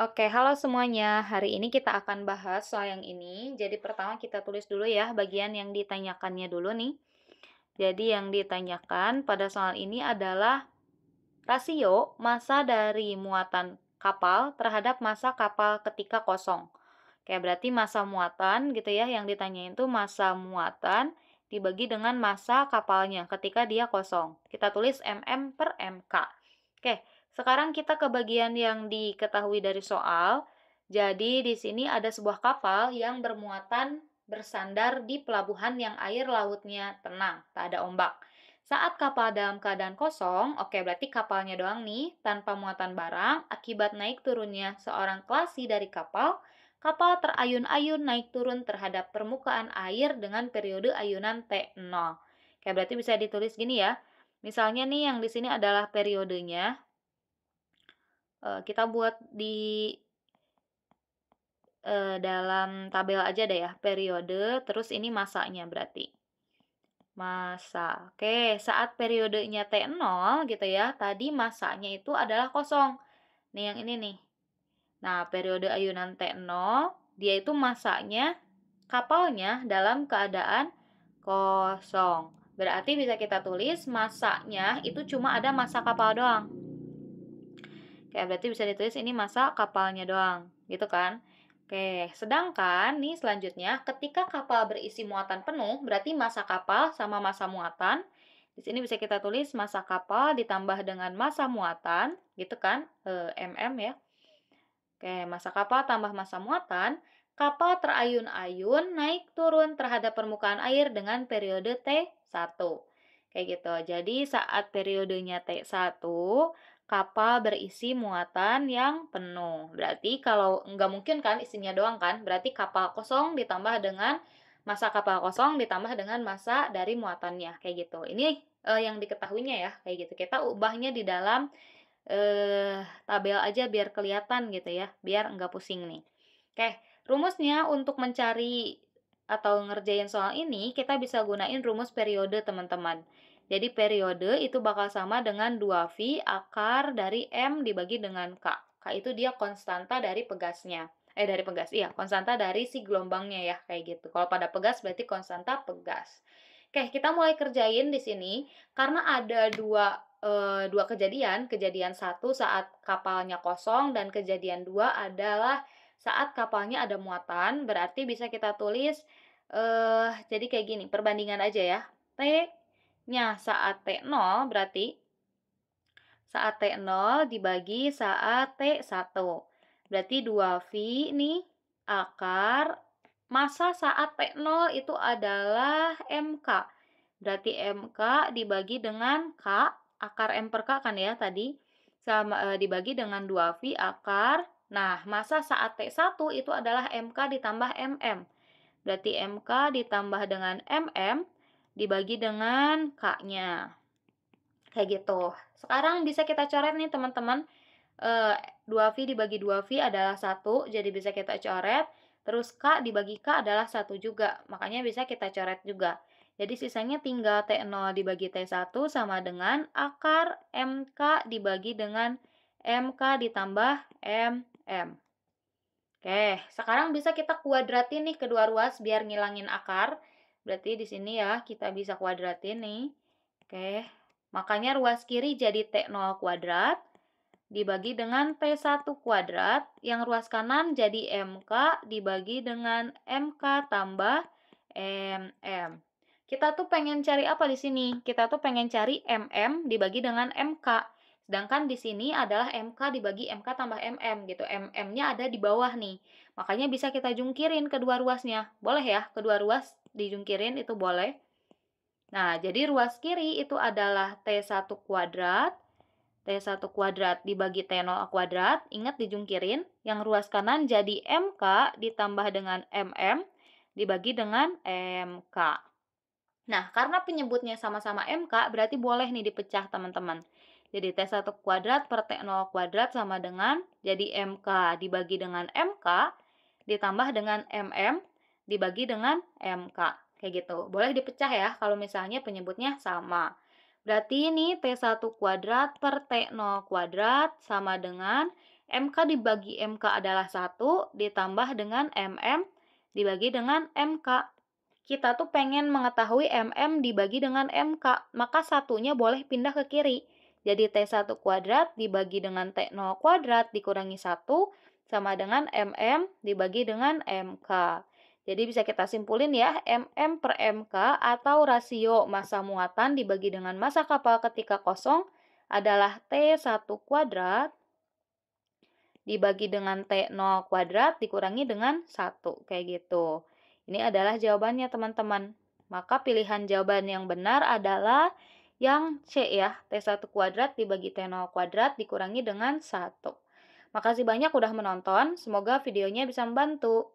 Oke, halo semuanya. Hari ini kita akan bahas soal yang ini. Jadi pertama kita tulis dulu ya bagian yang ditanyakannya dulu nih. Jadi yang ditanyakan pada soal ini adalah rasio massa dari muatan kapal terhadap massa kapal ketika kosong. Oke, berarti massa muatan gitu ya, yang ditanyain tuh massa muatan dibagi dengan massa kapalnya ketika dia kosong. Kita tulis mm per mk. Oke, sekarang kita ke bagian yang diketahui dari soal. Jadi di sini ada sebuah kapal yang bermuatan bersandar di pelabuhan yang air lautnya tenang, tak ada ombak. Saat kapal dalam keadaan kosong, oke berarti kapalnya doang nih, tanpa muatan barang, akibat naik turunnya seorang kelasi dari kapal, kapal terayun-ayun naik turun terhadap permukaan air dengan periode ayunan T0. Oke, berarti bisa ditulis gini ya. Misalnya nih yang di sini adalah periodenya. Kita buat di dalam tabel aja deh ya, periode, terus ini masanya berarti. Massa. Oke, saat periodenya T0 gitu ya, tadi massanya itu adalah kosong. Nih yang ini nih. Nah, periode ayunan T0, dia itu massanya kapalnya dalam keadaan kosong. Berarti bisa kita tulis massanya itu cuma ada massa kapal doang. Oke, berarti bisa ditulis ini massa kapalnya doang, gitu kan? Oke, sedangkan nih selanjutnya ketika kapal berisi muatan penuh, berarti massa kapal sama massa muatan. Di sini bisa kita tulis massa kapal ditambah dengan massa muatan, gitu kan? mm ya. Oke, massa kapal tambah massa muatan, kapal terayun-ayun naik turun terhadap permukaan air dengan periode T1. Kayak gitu. Jadi saat periodenya T1, kapal berisi muatan yang penuh. Berarti kalau nggak mungkin kan isinya doang kan, berarti kapal kosong ditambah dengan massa kapal kosong ditambah dengan massa dari muatannya. Kayak gitu. Ini yang diketahuinya ya, kayak gitu. Kita ubahnya di dalam tabel aja biar kelihatan gitu ya, biar enggak pusing nih. Oke, rumusnya untuk mencari atau ngerjain soal ini, kita bisa gunain rumus periode, teman-teman. Jadi periode itu bakal sama dengan 2V akar dari M dibagi dengan K. K itu dia konstanta dari pegasnya. Dari pegas, iya, konstanta dari si gelombangnya ya, kayak gitu. Kalau pada pegas berarti konstanta pegas. Oke, kita mulai kerjain di sini karena ada dua kejadian. Kejadian satu saat kapalnya kosong dan kejadian dua adalah saat kapalnya ada muatan. Berarti bisa kita tulis jadi kayak gini, perbandingan aja ya. T-nya saat T0 berarti saat T0 dibagi saat T1. Berarti 2V nih akar massa saat T0 itu adalah MK. Berarti MK dibagi dengan K, akar M per K kan ya tadi, sama dibagi dengan 2V akar. Nah, massa saat T1 itu adalah MK ditambah MM. Berarti MK ditambah dengan MM dibagi dengan K-nya. Kayak gitu. Sekarang bisa kita coret nih teman-teman. 2V dibagi 2V adalah 1, jadi bisa kita coret. Terus K dibagi K adalah 1 juga, makanya bisa kita coret juga. Jadi sisanya tinggal T0 dibagi T1 sama dengan akar MK dibagi dengan MK ditambah MM. Oke, sekarang bisa kita kuadratin nih kedua ruas biar ngilangin akar. Berarti di sini ya kita bisa kuadratin nih. Oke, makanya ruas kiri jadi T0 kuadrat dibagi dengan T1 kuadrat. Yang ruas kanan jadi MK dibagi dengan MK tambah MM. Kita tuh pengen cari apa di sini? Kita tuh pengen cari MM dibagi dengan MK. Sedangkan di sini adalah MK dibagi MK tambah MM gitu. MM-nya ada di bawah nih. Makanya bisa kita jungkirin kedua ruasnya. Boleh ya, kedua ruas dijungkirin itu boleh. Nah, jadi ruas kiri itu adalah T1 kuadrat. T1 kuadrat dibagi T0 kuadrat. Ingat dijungkirin. Yang ruas kanan jadi MK ditambah dengan MM dibagi dengan MK. Nah, karena penyebutnya sama-sama MK, berarti boleh nih dipecah, teman-teman. Jadi T1 kuadrat per T0 kuadrat sama dengan, jadi MK dibagi dengan MK, ditambah dengan MM, dibagi dengan MK. Kayak gitu. Boleh dipecah ya, kalau misalnya penyebutnya sama. Berarti ini T1 kuadrat per T0 kuadrat sama dengan MK dibagi MK adalah 1, ditambah dengan MM dibagi dengan MK. Kita tuh pengen mengetahui MM dibagi dengan MK, maka satunya boleh pindah ke kiri. Jadi T1 kuadrat dibagi dengan T0 kuadrat dikurangi 1 sama dengan MM dibagi dengan MK. Jadi bisa kita simpulin ya, MM per MK atau rasio massa muatan dibagi dengan massa kapal ketika kosong adalah T1 kuadrat dibagi dengan T0 kuadrat dikurangi dengan 1, kayak gitu. Ini adalah jawabannya teman-teman. Maka pilihan jawaban yang benar adalah yang C ya, T1 kuadrat dibagi T0 kuadrat dikurangi dengan 1. Makasih banyak udah menonton, semoga videonya bisa membantu.